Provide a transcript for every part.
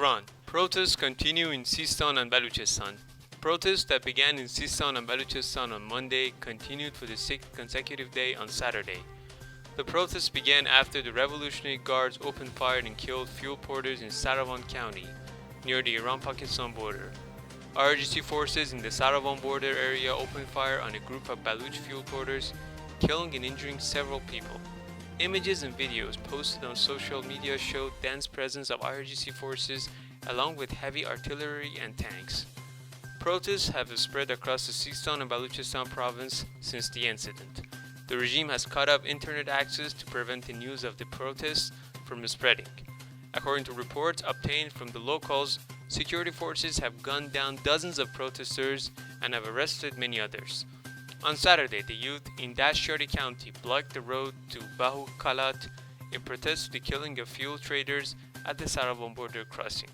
Iran. Protests continue in Sistan and Baluchestan. Protests that began in Sistan and Baluchistan on Monday continued for the sixth consecutive day on Saturday. The protests began after the Revolutionary Guards opened fire and killed fuel porters in Saravan County, near the Iran-Pakistan border. RGC forces in the Saravan border area opened fire on a group of Baluch fuel porters, killing and injuring several people. Images and videos posted on social media showed dense presence of IRGC forces along with heavy artillery and tanks. Protests have spread across the Sistan and Baluchistan province since the incident. The regime has cut off internet access to prevent the news of the protests from spreading. According to reports obtained from the locals, security forces have gunned down dozens of protesters and have arrested many others. On Saturday, the youth in Dashtyari County blocked the road to Bahukalat in protest to the killing of fuel traders at the Saravan border crossing.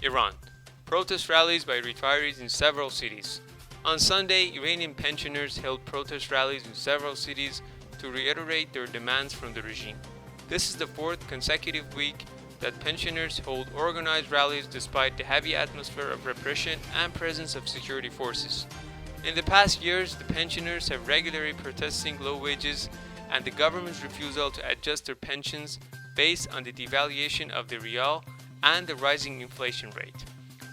Iran. Protest rallies by retirees in several cities. On Sunday, Iranian pensioners held protest rallies in several cities to reiterate their demands from the regime. This is the fourth consecutive week that pensioners hold organized rallies despite the heavy atmosphere of repression and presence of security forces. In the past years, the pensioners have regularly protesting low wages and the government's refusal to adjust their pensions based on the devaluation of the rial and the rising inflation rate.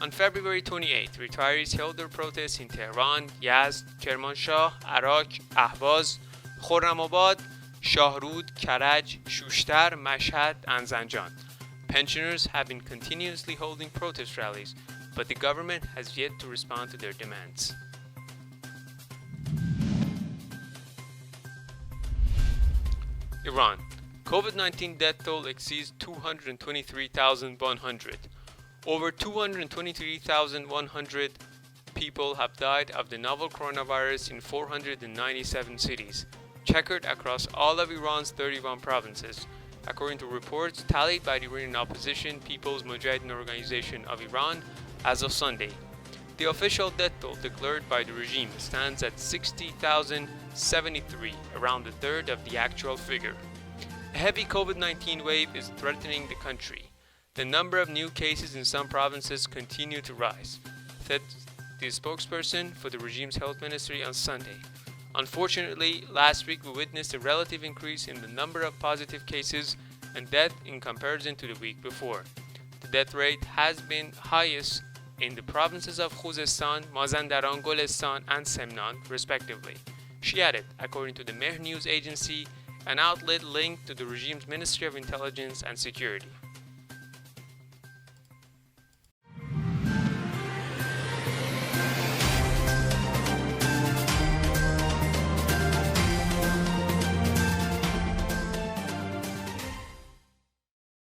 On February 28, retirees held their protests in Tehran, Yazd, Kermanshah, Arak, Ahvaz, Khorramabad, Shahrud, Karaj, Shushtar, Mashhad, and Zanjan. Pensioners have been continuously holding protest rallies, but the government has yet to respond to their demands. Iran. COVID-19 death toll exceeds 223,100. Over 223,100 people have died of the novel coronavirus in 497 cities, checkered across all of Iran's 31 provinces, according to reports tallied by the Iranian opposition People's Mujahedin Organization of Iran as of Sunday. The official death toll declared by the regime stands at 60,073, around a third of the actual figure. A heavy COVID-19 wave is threatening the country. The number of new cases in some provinces continue to rise, said the spokesperson for the regime's health ministry on Sunday. Unfortunately, last week we witnessed a relative increase in the number of positive cases and deaths in comparison to the week before. The death rate has been highest in the provinces of Khuzestan, Mazandaran, Golestan, and Semnan, respectively. She added, according to the Mehr news agency, an outlet linked to the regime's Ministry of Intelligence and Security.